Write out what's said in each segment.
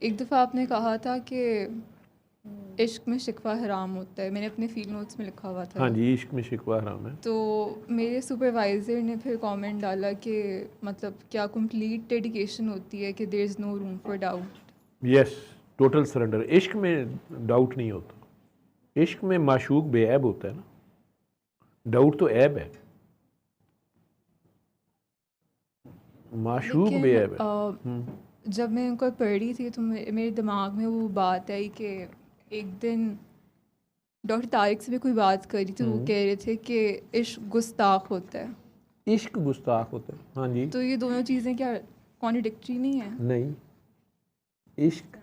एक दफ़ा आपने कहा था कि इश्क में शिकवा हराम होता है, मैंने अपने फील नोट्स में लिखा हुआ था हाँ ये। जी, इश्क में शिकवा हराम है। तो मेरे सुपरवाइज़र ने फिर कमेंट डाला कि मतलब क्या कंप्लीट डेडिकेशन होती है कि there is no room for doubt. Yes, total surrender. इश्क में डाउट नहीं होता, इश्क में माशूक बेऐब होता है ना, डाउट तो ऐब है, माशूक लेकिन बेऐब है। जब मैं उनको पढ़ी थी तो मेरे दिमाग में वो बात आई कि एक दिन डॉक्टर तारिक से भी कोई बात करी थी, वो कह रहे थे कि इश्क गुस्ताख होता है। इश्क गुस्ताख होता है, हाँ जी। तो ये दोनों चीज़ें क्या कॉन्ट्रडिक्टरी नहीं है? नहीं, इश्क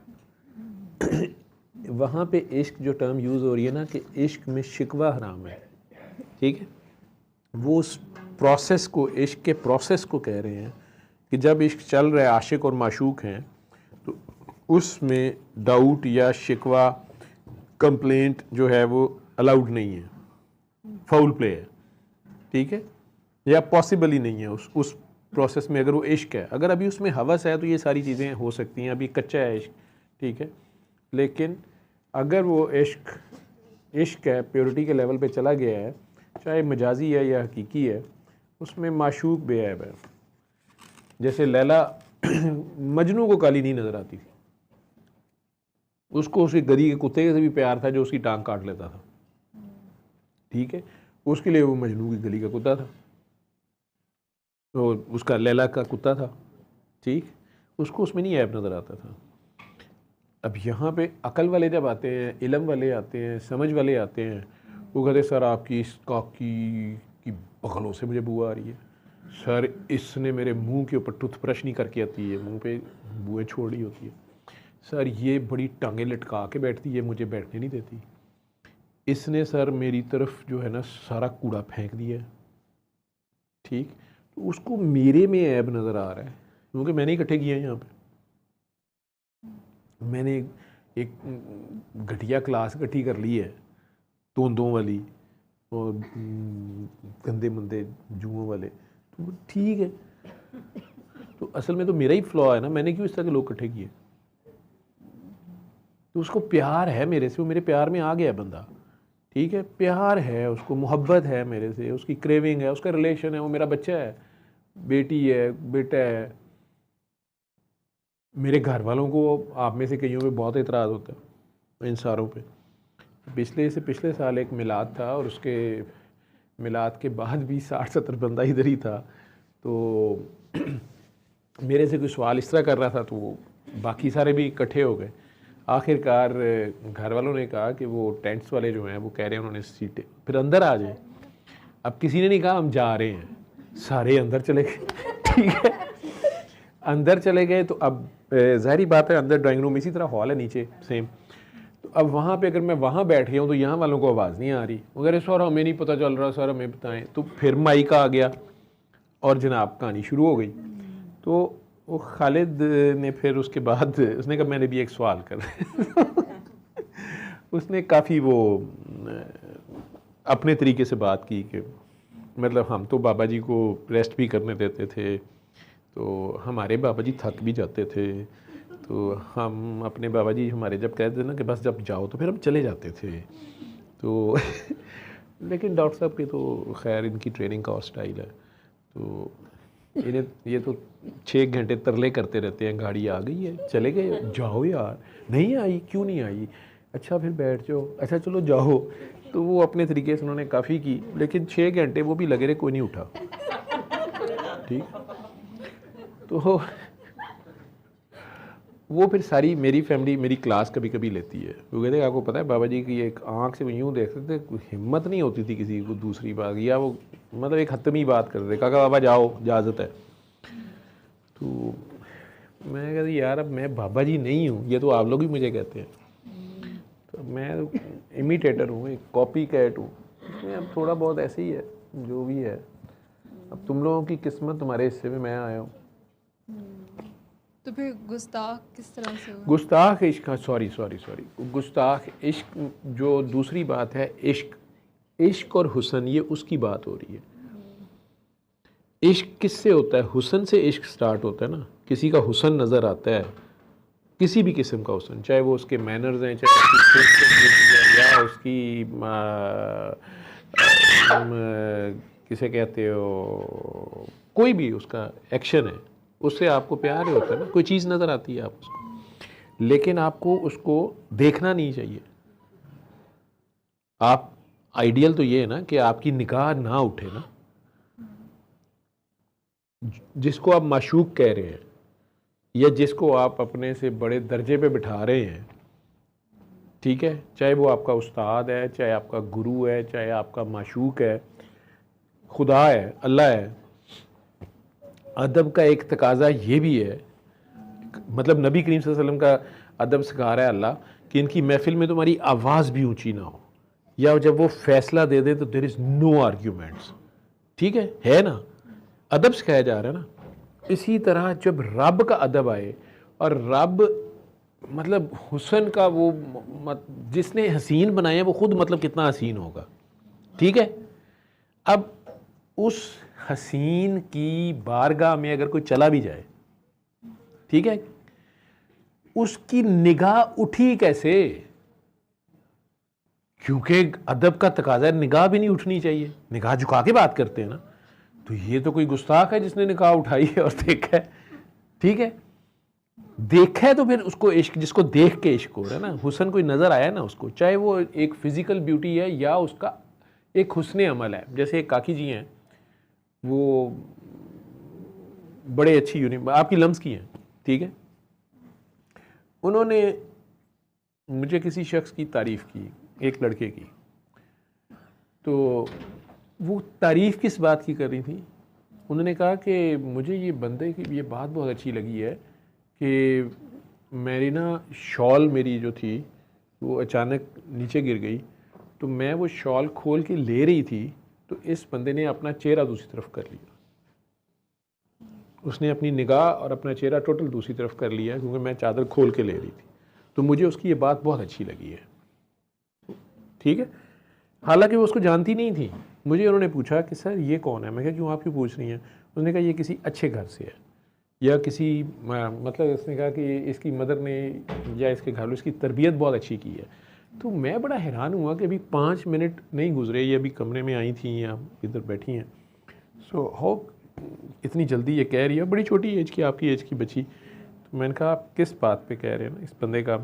वहाँ पे इश्क जो टर्म यूज़ हो रही है ना कि इश्क में शिकवा हराम है, ठीक है, वो उस प्रोसेस को, इश्क के प्रोसेस को कह रहे हैं कि जब इश्क चल रहा है, आशिक और माशूक हैं, तो उसमें डाउट या शिकवा, कंप्लेंट जो है वो अलाउड नहीं है, फाउल प्ले है, ठीक है, या पॉसिबल ही नहीं है उस प्रोसेस में। अगर वो इश्क है, अगर अभी उसमें हवस है तो ये सारी चीज़ें हो सकती हैं, अभी कच्चा है इश्क, ठीक है, लेकिन अगर वो इश्क है, प्योरिटी के लेवल पे चला गया है, चाहे मजाजी है या हकीकी है, उसमें माशूक बेऐब है। जैसे लैला मजनू को काली नहीं नज़र आती थी, उसको उसी गधी के कुत्ते से भी प्यार था जो उसकी टांग काट लेता था, ठीक है, उसके लिए वो मजनू की गली का कुत्ता था, तो उसका लैला का कुत्ता था, ठीक, उसको उसमें नहीं ऐब नज़र आता था। अब यहाँ पे अकल वाले जब आते हैं, इल्म वाले आते हैं, समझ वाले आते हैं, वो कहते सर आपकी इस काकी की बगलों से मुझे बू आ रही है, सर इसने मेरे मुंह के ऊपर टूथब्रश नहीं करके आती है, मुंह पे बुएँ छोड़ रही होती है, सर ये बड़ी टांगें लटका के बैठती है, मुझे बैठने नहीं देती, इसने सर मेरी तरफ जो है ना सारा कूड़ा फेंक दिया है, ठीक, तो उसको मेरे में ऐब नज़र आ रहा है क्योंकि मैंने इकट्ठे किए हैं यहाँ पे, मैंने एक घटिया क्लास इकट्ठी कर ली है, तोंदों वाली और गंदे मंदे जुओं वाले, तो ठीक है, तो असल में तो मेरा ही फ्लॉ है ना, मैंने क्यों इस तरह के लोग इकट्ठे किए, तो उसको प्यार है मेरे से, वो मेरे प्यार में आ गया बंदा, ठीक है, प्यार है उसको, मोहब्बत है मेरे से, उसकी क्रेविंग है, उसका रिलेशन है, वो मेरा बच्चा है, बेटी है, बेटा है। मेरे घर वालों को आप में से कईयों पे बहुत एतराज़ होता है इन सारों पे। पिछले साल एक मिलाद था और उसके मिलाद के बाद भी 60-70 बंदा इधर ही था, तो मेरे से कोई सवाल इस तरह कर रहा था तो बाकी सारे भी इकट्ठे हो गए। आखिरकार घर वालों ने कहा कि वो टेंट्स वाले जो हैं वो कह रहे हैं उन्होंने सीटें, फिर अंदर आ जाए। अब किसी ने नहीं कहा हम जा रहे हैं, सारे अंदर चले गए ठीक है, अंदर चले गए, तो अब ज़ाहिरी बात है अंदर ड्राइंग रूम इसी तरह हॉल है नीचे सेम, तो अब वहाँ पे अगर मैं वहाँ बैठ गया हूँ तो यहाँ वालों को आवाज़ नहीं आ रही, अगर सर हमें नहीं पता चल रहा, सर हमें बताएं, तो फिर माइक आ गया और जनाब कहानी शुरू हो गई। तो वो खालिद ने फिर उसके बाद उसने कहा मैंने भी एक सवाल कर उसने काफ़ी वो अपने तरीके से बात की कि मतलब हम तो बाबा जी को रेस्ट भी करने देते थे, तो हमारे बाबा जी थक भी जाते थे, तो हम अपने बाबा जी हमारे जब कहते थे ना कि बस जब जाओ तो फिर हम चले जाते थे, तो लेकिन डॉक्टर साहब की तो खैर इनकी ट्रेनिंग का और स्टाइल है, तो इन्हें ये तो 6 घंटे तरले करते रहते हैं, गाड़ी आ गई है, चले गए, जाओ यार, नहीं आई, क्यों नहीं आई, अच्छा फिर बैठ जाओ, अच्छा चलो जाओ, तो वो अपने तरीके से उन्होंने काफ़ी की, लेकिन 6 घंटे वो भी लगे रहे, कोई नहीं उठा, ठीक, तो वो फिर सारी मेरी फैमिली मेरी क्लास कभी कभी लेती है, वो कहते हैं आपको पता है बाबा जी की एक आंख से वो यूँ देखते थे, हिम्मत नहीं होती थी किसी को दूसरी बात, या वो मतलब एक हतमी बात करते, काका बाबा जाओ इजाज़त है, तो मैं कहती यार अब मैं बाबा जी नहीं हूँ, ये तो आप लोग ही मुझे कहते हैं, तो मैं इमिटेटर हूँ, एक कॉपी कैट हूँ, इसमें अब थोड़ा बहुत ऐसे ही है जो भी है, अब तुम लोगों की किस्मत तुम्हारे हिस्से में मैं आया हूँ। तो फिर गुस्ताख किस तरह से हुआ? गुस्ताख इश्क, सॉरी, गुस्ताख इश्क जो दूसरी बात है, इश्क और हुसन, ये उसकी बात हो रही है। इश्क किससे होता है? हुसन से इश्क स्टार्ट होता है ना, किसी का हुसन नज़र आता है किसी भी किस्म का हुस्न, चाहे वो उसके मैनर्स हैं, चाहे उसकी है, या उसकी किसे कहते हो, कोई भी उसका एक्शन है, उससे आपको प्यार ही होता है ना। कोई चीज़ नज़र आती है आप उसको, लेकिन आपको उसको देखना नहीं चाहिए। आप आइडियल तो ये है ना कि आपकी निगाह ना उठे ना, जिसको आप माशूक कह रहे हैं या जिसको आप अपने से बड़े दर्जे पे बिठा रहे हैं, ठीक है, चाहे वो आपका उस्ताद है, चाहे आपका गुरु है, चाहे आपका माशूक है, खुदा है, अल्लाह है। अदब का एक तकाजा ये भी है, मतलब नबी करीम सल्लल्लाहु अलैहि वसल्लम का अदब सिखा रहा है अल्लाह कि इनकी महफिल में तुम्हारी आवाज़ भी ऊंची ना हो, या जब वो फैसला दे दे तो देयर इज़ नो आर्ग्यूमेंट्स। ठीक है ना, अदब सिखाया जा रहा है ना। इसी तरह जब रब का अदब आए, और रब मतलब हुस्न का वो जिसने हसीन बनाया वो खुद मतलब कितना हसीन होगा, ठीक है। अब उस हसीन की बारगाह में अगर कोई चला भी जाए, ठीक है, उसकी निगाह उठी कैसे? क्योंकि अदब का तकाजा निगाह भी नहीं उठनी चाहिए, निगाह झुका के बात करते हैं ना। तो ये तो कोई गुस्ताख है जिसने निगाह उठाई है और देखा है, ठीक है। देखा है तो फिर उसको इश्क, जिसको देख के इश्क हो रहा है ना, हुस्न कोई नज़र आया ना उसको, चाहे वो एक फिज़िकल ब्यूटी है या उसका एक हुस्न अमल है। जैसे एक काकी जी हैं, वो बड़े अच्छी आपकी लम्स की हैं, ठीक है। उन्होंने मुझे किसी शख्स की तारीफ़ की, एक लड़के की, तो वो तारीफ़ किस बात की कर रही थी? उन्होंने कहा कि मुझे ये बंदे की ये बात बहुत अच्छी लगी है कि मेरी ना शॉल मेरी जो थी वो अचानक नीचे गिर गई, तो मैं वो शॉल खोल के ले रही थी, तो इस बंदे ने अपना चेहरा दूसरी तरफ कर लिया। उसने अपनी निगाह और अपना चेहरा टोटल दूसरी तरफ कर लिया, क्योंकि मैं चादर खोल के ले रही थी। तो मुझे उसकी ये बात बहुत अच्छी लगी है, ठीक है। हालांकि वो उसको जानती नहीं थी। मुझे उन्होंने पूछा कि सर ये कौन है? मैं कहा क्यों, आप क्यों पूछ रही हैं? उसने कहा ये किसी अच्छे घर से है, या किसी मतलब इसने कहा कि इसकी मदर ने या इसके घर में इसकी तरबियत बहुत अच्छी की है। तो मैं बड़ा हैरान हुआ कि अभी 5 मिनट नहीं गुजरे, ये अभी कमरे में आई थी या इधर बैठी हैं, सो हाउ इतनी जल्दी ये कह रही है, बड़ी छोटी एज की, आपकी एज की बच्ची। तो मैंने कहा आप किस बात पे कह रहे हैं ना, इस बंदे का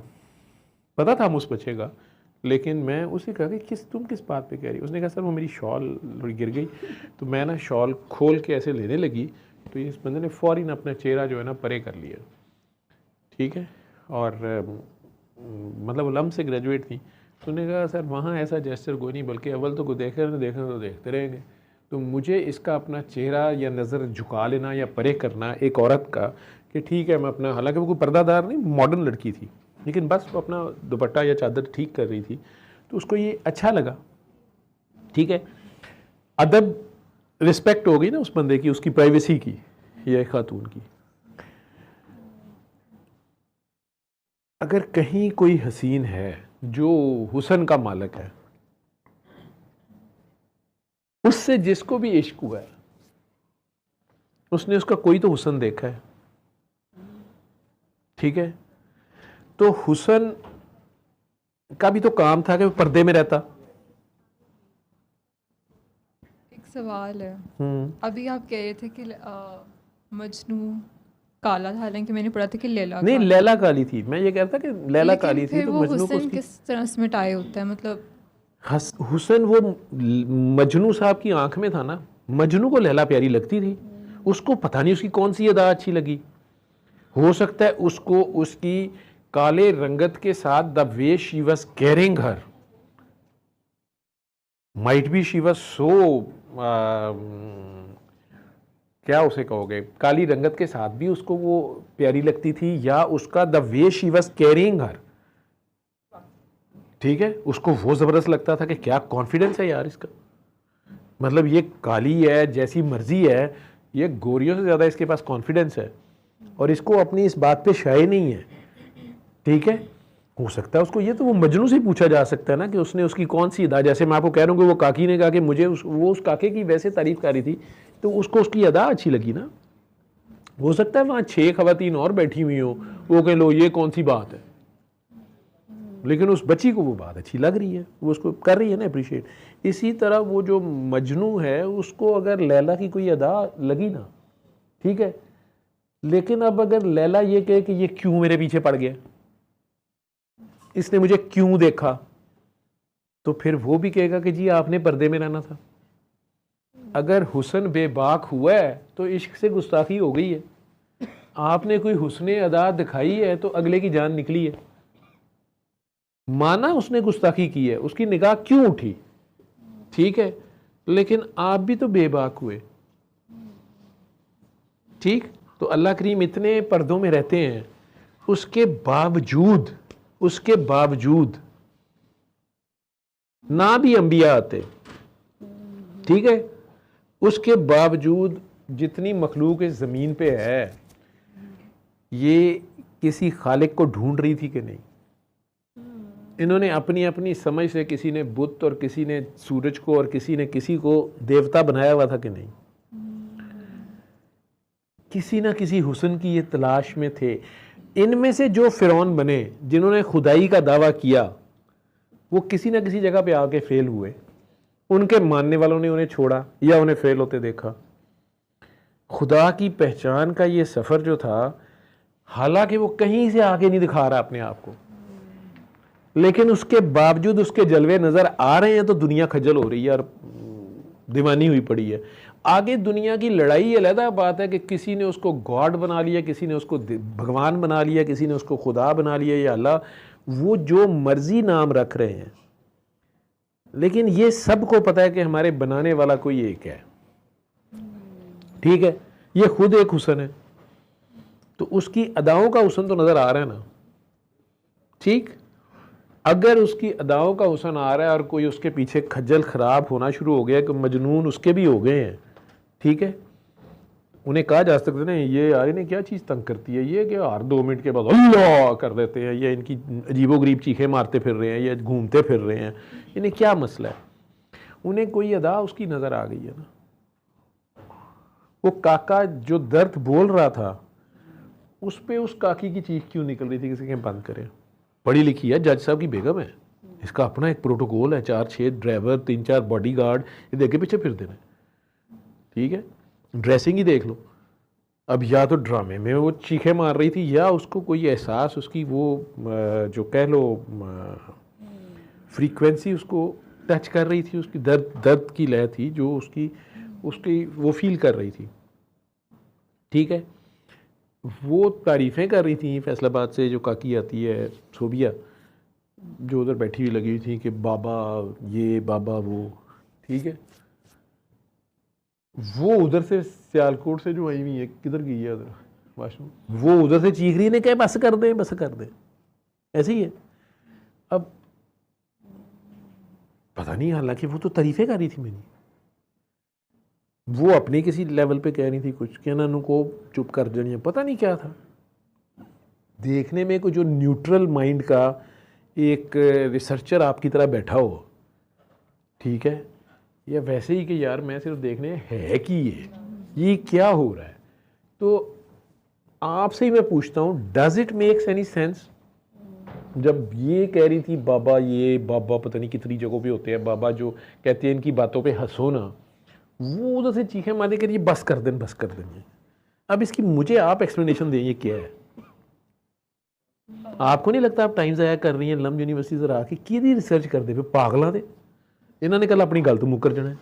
पता था मुझ बच्चे का, लेकिन मैं उसे कहा कि तुम किस बात पे कह रही हो? उसने कहा सर वो मेरी शॉल गिर गई, तो मैं ना शॉल खोल के ऐसे लेने लगी, तो इस बंदे ने फ़ौरन अपना चेहरा जो है ना परे कर लिया, ठीक है। और मतलब लम से ग्रेजुएट थी। तो उन्होंने कहा सर वहाँ ऐसा जेस्चर कोई नहीं, बल्कि अव्वल तो कोई देखे ना देखना तो देखते रहेंगे। तो मुझे इसका अपना चेहरा या नज़र झुका लेना या परे करना एक औरत का, कि ठीक है मैं अपना, हालांकि वो कोई पर्दादार नहीं, मॉडर्न लड़की थी, लेकिन बस वो अपना दुपट्टा या चादर ठीक कर रही थी, तो उसको ये अच्छा लगा, ठीक है। अदब, रिस्पेक्ट हो गई ना उस बंदे की, उसकी प्राइवेसी की या एक खातून की। अगर कहीं कोई हसीन है जो हुस्न का मालिक है, उससे जिसको भी इश्क हुआ है, उसने उसका कोई तो हुस्न देखा है, ठीक है। तो हुस्न का भी तो काम था कि वो पर्दे में रहता। एक सवाल है, अभी आप कह रहे थे कि मजनू काला था, हालांकि मैंने पढ़ा था कि लैला नहीं, लैला काली थी। मैं ये कहता कि लैला काली थी, तो मजनू को किस तरह से मिटाए होता है, मतलब हुस्न वो मजनू साहब की आंख में था ना। मजनू को लैला प्यारी लगती थी, उसको पता नहीं उसकी कौन सी अदा अच्छी लगी। हो सकता है उसको उसकी काले रंगत के साथ the way she was carrying her, might be she was so, क्या उसे कहोगे, काली रंगत के साथ भी उसको वो प्यारी लगती थी, या उसका the way she was carrying हर, ठीक है, उसको वो ज़बरदस्त लगता था कि क्या कॉन्फिडेंस है यार इसका, मतलब ये काली है जैसी मर्जी है, ये गोरियों से ज़्यादा इसके पास कॉन्फिडेंस है, और इसको अपनी इस बात पे शाये नहीं है, ठीक है। हो सकता है उसको, ये तो वो मजनू से पूछा जा सकता है ना कि उसने उसकी कौन सी अदा, जैसे मैं आपको कह रहा हूँ कि वो काकी ने कहा कि मुझे वो उस काके की वैसे तारीफ कर रही थी, तो उसको उसकी अदा अच्छी लगी ना। हो सकता है वहाँ 6 खवातीन और बैठी हुई हो, वो कह लो ये कौन सी बात है, लेकिन उस बच्ची को वो बात अच्छी लग रही है, वो उसको कर रही है ना अप्रिशिएट। इसी तरह वो जो मजनू है उसको अगर लैला की कोई अदा लगी ना, ठीक है, लेकिन अब अगर लैला ये कहे कि ये क्यों मेरे पीछे पड़ गया, इसने मुझे क्यों देखा, तो फिर वो भी कहेगा कि जी आपने पर्दे में रहना था। अगर हुस्न बेबाक हुआ है तो इश्क से गुस्ताखी हो गई है, आपने कोई हुस्न अदा दिखाई है तो अगले की जान निकली है, माना उसने गुस्ताखी की है, उसकी निगाह क्यों उठी, ठीक है, लेकिन आप भी तो बेबाक हुए, ठीक। तो अल्लाह करीम इतने पर्दों में रहते हैं, उसके बावजूद ना भी अंबिया आते, ठीक है, उसके बावजूद जितनी मखलूक इस ज़मीन पे है ये किसी खालिक को ढूंढ रही थी कि नहीं। इन्होंने अपनी अपनी समझ से, किसी ने बुत और किसी ने सूरज को और किसी ने किसी को देवता बनाया हुआ था कि नहीं, किसी ना किसी हुस्न की ये तलाश में थे। इनमें से जो फिरौन बने जिन्होंने खुदाई का दावा किया वो किसी ना किसी जगह पे आके फेल हुए, उनके मानने वालों ने उन्हें छोड़ा या उन्हें फेल होते देखा। खुदा की पहचान का ये सफ़र जो था, हालांकि वो कहीं से आके नहीं दिखा रहा अपने आप को, लेकिन उसके बावजूद उसके जलवे नज़र आ रहे हैं तो दुनिया खजल हो रही है और दीवानी हुई पड़ी है। आगे दुनिया की लड़ाई अलग बात है कि किसी ने उसको गॉड बना लिया, किसी ने उसको भगवान बना लिया, किसी ने उसको खुदा बना लिया या अल्लाह, वो जो मर्जी नाम रख रहे हैं, लेकिन ये सबको पता है कि हमारे बनाने वाला कोई एक है, ठीक है, ये खुद एक हुस्न है, तो उसकी अदाओं का हुस्न तो नज़र आ रहा है ना, ठीक। अगर उसकी अदाओं का हुस्न आ रहा है और कोई उसके पीछे खज्जल ख़राब होना शुरू हो गया कि मजनून उसके भी हो गए हैं, ठीक है, उन्हें कहा जा सकता है ना ये यार इन्हें क्या चीज़ तंग करती है, ये कि हर 2 मिनट के बाद अल्लाह कर देते हैं, ये इनकी अजीबोगरीब चीखें मारते फिर रहे हैं, ये घूमते फिर रहे हैं, इन्हें क्या मसला है। उन्हें कोई अदा उसकी नज़र आ गई है ना। वो काका जो दर्द बोल रहा था उस पर उस काकी की चीख क्यों निकल रही थी, किसी के बंद करें। पढ़ी लिखी है, जज साहब की बेगम है, इसका अपना एक प्रोटोकॉल है, 4-6 ड्राइवर, 3-4 बॉडीगार्ड, ये देखे पीछे फिर देना, ठीक है, ड्रेसिंग ही देख लो। अब या तो ड्रामे में वो चीखें मार रही थी या उसको कोई एहसास, उसकी वो जो कह लो फ्रीक्वेंसी उसको टच कर रही थी, उसकी दर्द की लय थी जो उसकी वो फील कर रही थी, ठीक है। वो तारीफ़ें कर रही थी फैसलाबाद से जो काकी आती है सोबिया, जो उधर बैठी हुई लगी हुई थी कि बाबा ये बाबा वो, ठीक है। वो उधर से सियालकोट से जो आई हुई है, किधर गई है उधर वाशरूम, वो उधर से चीख रही ने कहे बस कर दे बस कर दे, ऐसे ही है। अब पता नहीं, हालांकि वो तो तारीफ़ें कर रही थी मेरी, वो अपने किसी लेवल पे कह रही थी कुछ, कहना उनको चुप कर देनी, पता नहीं क्या था। देखने में कोई जो न्यूट्रल माइंड का एक रिसर्चर आपकी तरह बैठा हो, ठीक है, या वैसे ही कि यार मैं सिर्फ देखने है कि ये क्या हो रहा है। तो आपसे ही मैं पूछता हूँ, does it makes any sense? जब ये कह रही थी बाबा, ये बाबा पता नहीं कितनी जगहों पे होते हैं बाबा जो कहते हैं इनकी बातों पे हंसो ना, वो उधर से चीखें मारे करिए बस कर दें बस कर दें। अब इसकी मुझे आप एक्सप्लेनेशन दें, ये क्या है? आपको नहीं लगता आप टाइम ज़ाया कर रही हैं? लम यूनिवर्सिटी जरा आके की रिसर्च कर दे पे पागलों दे, इन्होंने कल अपनी गल तो मुकर जाना है,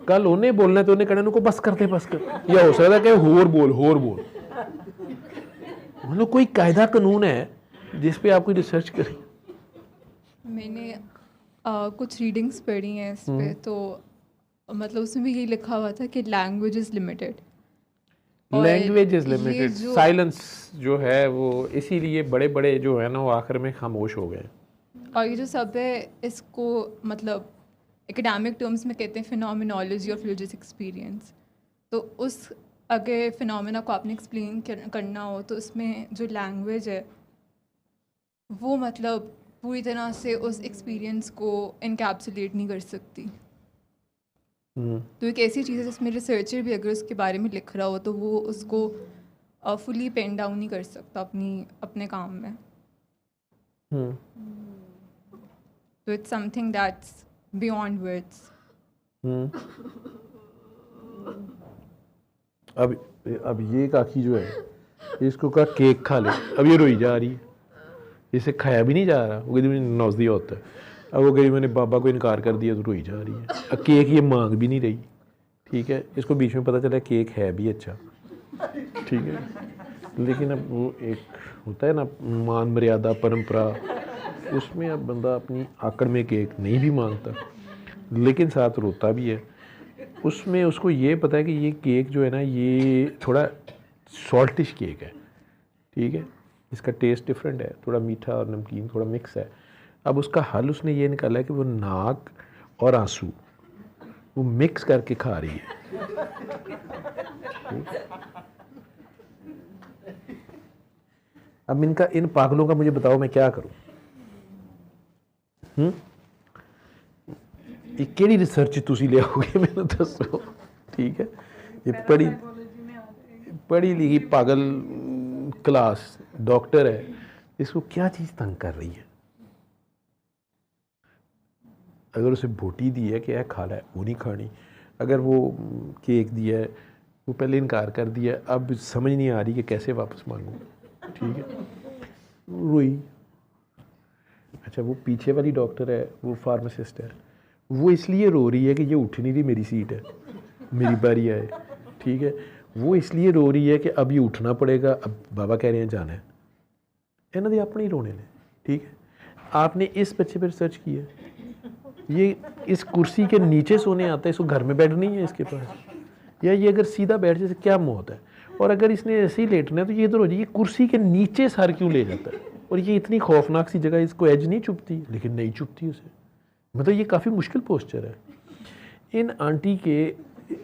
कल उन्हें बोलना तो उन्हें कहना उनको बस कर दे बस कर, या हो सकता है कि होर बोल मतलब कोई कायदा कानून है जिस पे आप कोई रिसर्च करें। मैंने कुछ रीडिंग्स पढ़ी हैं इस पे, तो मतलब उसमें भी यही लिखा हुआ था कि language is limited, language is limited, silence जो है वो इसीलिए बड़े बड़े जो है ना वो आखिर में खामोश हो गए। और ये जो सब है इसको मतलब एकेडमिक टर्म्स में कहते हैं फिनोमिनोलॉजी ऑफ रिलीजियस एक्सपीरियंस। तो उस अगर फिनोमेना को आपने एक्सप्लेन करना हो तो उसमें जो लैंग्वेज है वो मतलब पूरी तरह से उस एक्सपीरियंस को इनकैप्सुलेट नहीं कर सकती। तो एक ऐसी चीज़ है जिसमें रिसर्चर भी अगर उसके बारे में लिख रहा हो तो वो उसको फुली पेन डाउन नहीं कर सकता अपने काम में। तो it's something that's beyond words. अब ये काकी जो है इसको कहा केक खा ले, अब ये रोई जा रही है, इसे खाया भी नहीं जा रहा, वो कहती मैंने नौज दिया होता है। अब वो कही मैंने बाबा को इनकार कर दिया तो रोई जा रही है। अब केक ये मांग भी नहीं रही, ठीक है। इसको बीच में पता चला केक है भी अच्छा, ठीक है, लेकिन अब वो एक होता है ना मान मर्यादा परंपरा, उसमें अब बंदा अपनी आकड़ में केक नहीं भी मांगता लेकिन साथ रोता भी है। उसमें उसको ये पता है कि ये केक जो है ना ये थोड़ा सॉल्टिश केक है, ठीक है, इसका टेस्ट डिफरेंट है, थोड़ा मीठा और नमकीन थोड़ा मिक्स है। अब उसका हल उसने ये निकाला है कि वो नाक और आंसू वो मिक्स करके खा रही है। अब इन पागलों का मुझे बताओ मैं क्या करूं? ये केड़ी रिसर्च तुसी ले आओगे मैंने दसो, ठीक है। ये पढ़ी लिखी पागल क्लास डॉक्टर है, इसको क्या चीज़ तंग कर रही है? अगर उसे बोटी दी है कि यह खा है वो नहीं खानी, अगर वो केक दिया है वो पहले इनकार कर दिया, अब समझ नहीं आ रही कि कैसे वापस मांगूं, ठीक है, रोई। अच्छा वो पीछे वाली डॉक्टर है, वो फार्मासिस्ट है, वो इसलिए रो रही है कि ये उठ नहीं रही, मेरी सीट है, मेरी बारी आए, ठीक है। वो इसलिए रो रही है कि अब ये उठना पड़ेगा, अब बाबा कह रहे हैं जाना है, इन्होंने अपने ही रोने ने, ठीक है। आपने इस बच्चे पर रिसर्च की है, ये इस कुर्सी के नीचे सोने आता है, इसको घर में बेड नहीं है इसके पास, या ये अगर सीधा बैठ जाए क्या मौत है, और अगर इसने ऐसे ही लेटना है तो ये इधर हो जाए, ये कुर्सी के नीचे सर क्यों ले जाता है, और ये इतनी खौफनाक सी जगह, इसको एज नहीं चुभती, लेकिन नहीं चुभती उसे, मतलब ये काफ़ी मुश्किल पोस्चर है। इन आंटी के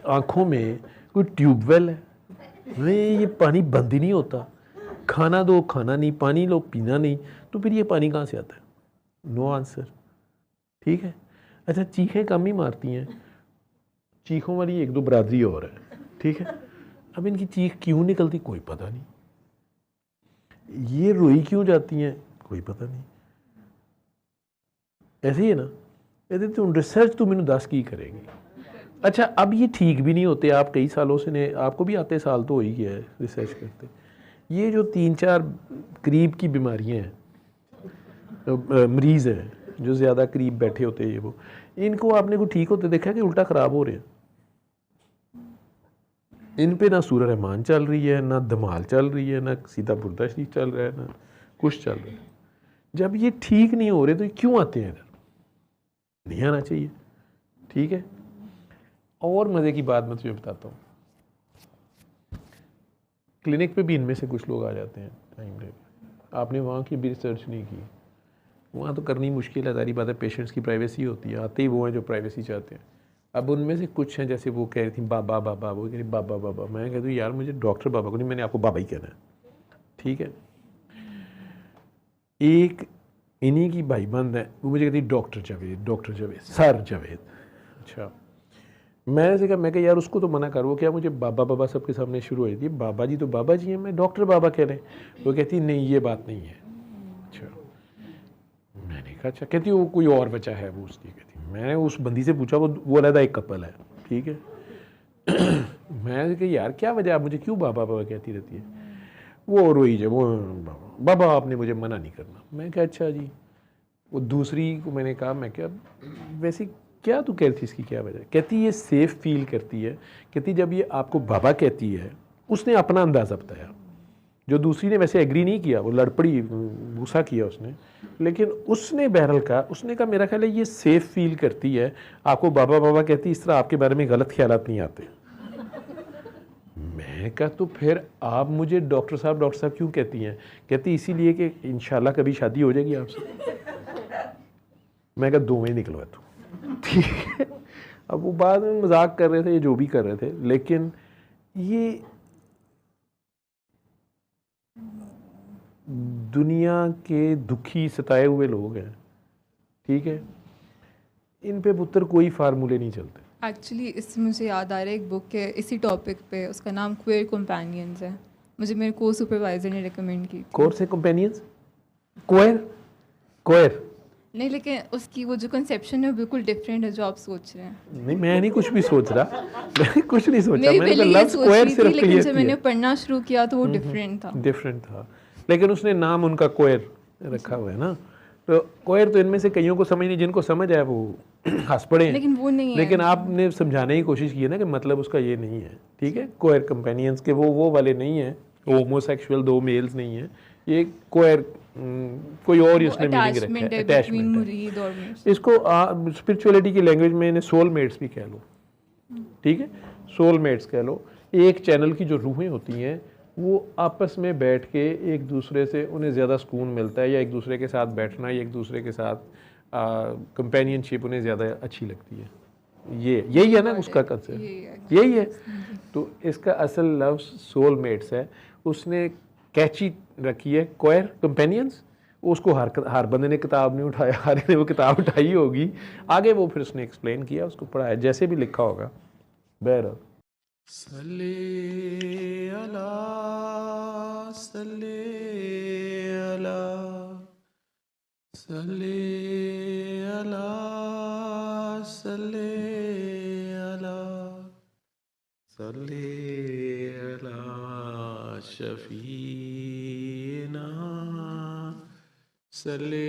आँखों में कोई ट्यूबवेल है, ये पानी बंद ही नहीं होता, खाना दो खाना नहीं, पानी लो पीना नहीं, तो फिर ये पानी कहाँ से आता है? नो आंसर, ठीक है। अच्छा चीखें कम ही मारती हैं, चीखों वाली एक दो बरादरी और है, ठीक है। अब इनकी चीख क्यों निकलती कोई पता नहीं, ये रोई क्यों जाती हैं कोई पता नहीं। ऐसे ही है ना, यदि तुम रिसर्च तो मैंने 10 की करेंगी। अच्छा अब ये ठीक भी नहीं होते, आप कई सालों से ने आपको भी आते साल तो हो ही गया है रिसर्च करते, ये जो 3-4 करीब की बीमारियां हैं, तो मरीज़ हैं जो ज़्यादा करीब बैठे होते हैं, ये वो इनको आपने को ठीक होते देखा कि उल्टा ख़राब हो रहे हैं। इन पे ना सूरह रहमान चल रही है, ना धमाल चल रही है, ना सीधा बुर्दा शरीफ चल रहा है, ना कुछ चल रहा है। जब ये ठीक नहीं हो रहे तो क्यों आते हैं इधर? नहीं आना चाहिए, ठीक है। और मज़े की बात मैं तुझे बताता हूँ, क्लिनिक पे भी इनमें से कुछ लोग आ जाते हैं टाइम पे, आपने वहाँ की भी रिसर्च नहीं की, वहाँ तो करनी मुश्किल है, सारी बात है, पेशेंट्स की प्राइवेसी होती है, आते ही वो हैं जो प्राइवेसी चाहते हैं। अब उनमें से कुछ हैं जैसे वो कह रही थी बाबा बाबा, वो कह रही बाबा बाबा, मैं कहती हूँ यार मुझे डॉक्टर बाबा को नहीं, मैंने आपको बाबा ही कहना है, ठीक है। एक इन्हीं की भाईबंद है, वो मुझे कहती डॉक्टर जावेद सर जावेद। अच्छा मैंने कहा, मैं कहा यार उसको तो मना कर, वो क्या मुझे बाबा बाबा सबके सामने शुरू हो जाती है, बाबा जी तो बाबा जी हैं, मैं डॉक्टर बाबा कह रहे हैं। वो कहती नहीं ये बात नहीं है। अच्छा मैंने कहा अच्छा, कहती वो कोई और बच्चा है वो उसकी, कहती मैंने उस बंदी से पूछा, वो अलग एक कपल है, ठीक है। मैं कहा यार क्या वजह, आप मुझे क्यों बाबा बाबा कहती रहती है? वो रोई जब, वो बाबा आपने मुझे मना नहीं करना। मैं कहा अच्छा जी। वो दूसरी को मैंने कहा, मैं क्या वैसे क्या तू कहती इसकी क्या वजह? कहती ये सेफ़ फील करती है, कहती जब ये आपको बाबा कहती है, उसने अपना अंदाज़ा बताया, जो दूसरी ने वैसे एग्री नहीं किया, वो लड़ पड़ी, गुस्सा किया उसने, लेकिन उसने बहरहाल कहा, उसने कहा मेरा ख्याल है ये सेफ़ फील करती है, आपको बाबा बाबा कहती, इस तरह आपके बारे में गलत ख्यालात नहीं आते। मैं कहा तो फिर आप मुझे डॉक्टर साहब क्यों कहती हैं? कहती इसीलिए कि इंशाल्लाह कभी शादी हो जाएगी आपसे। मैं कहा दो में निकलवा तू, ठीक है। अब वो बाद में मजाक कर रहे थे, जो भी कर रहे थे, लेकिन ये दुनिया के दुखी सताए हुए लोग हैं, ठीक है, इन पे पुत्र कोई फार्मूले नहीं चलते। एक्चुअली इससे मुझे याद आ रहा है एक बुक है इसी टॉपिक पे, उसका नाम क्वेयर कंपेनियंस है। मुझे मेरे को सुपरवाइज़र ने रिकमेंड की थी। कोर्स है कंपेनियंस, क्वेर, क्वेर नहीं, लेकिन उसकी वो जो कंसेप्शन है वो बिल्कुल डिफरेंट है जो आप सोच रहे हैं। नहीं, मैं नहीं कुछ भी सोच रहा, मैंने कुछ नहीं सोचा, मैं भी मैंने पहले तो ये लव सोच स्क्वायर रही थी, सिर्फ लेकिन जब क्लियर मैंने किया, पढ़ना शुरू किया तो वो डिफरेंट था। डिफरेंट था, लेकिन उसने नाम उनका क्वेर रखा हुआ है ना। तो क्वेर तो इनमें से कईयों को समझ नहीं, जिनको समझ आया वो हंस पड़े हैं, लेकिन वो नहीं है। लेकिन आपने समझाने की कोशिश की है ना कि मतलब उसका ये नहीं है, ठीक है। क्वेर कंपेनियंस के वो वाले नहीं है, होमोसेक्सुअल दो मेल्स नहीं है, ये क्वेर कोई और ही उसने मीनिंग रखा है, अटैचमेंट है मुरीद और मुर्शिद। इसको। स्पिरिचुअलिटी की लैंग्वेज में इन्हें सोलमेट्स भी कह लो, ठीक है, सोलमेट्स कह लो। एक चैनल की जो रूहें होती हैं वो आपस में बैठ के एक दूसरे से उन्हें ज़्यादा सुकून मिलता है, या एक दूसरे के साथ बैठना, या एक दूसरे के साथ कंपेनियनशिप उन्हें ज़्यादा अच्छी लगती है। यही है ना उसका कंसेप्ट, यही है। तो इसका असल लफ्ज़ सोलमेट्स है, उसने कैची रखी है क्वेर कंपेनियंस। उसको हर बंदे ने किताब नहीं उठाया, हर ने वो किताब उठाई होगी, आगे वो फिर उसने एक्सप्लेन किया, उसको पढ़ाया, जैसे भी लिखा होगा। बहरहाल सल्ले अला सल्ले अला सल्ले अला सल्ले अला सल्ले अला शफीना सल्ले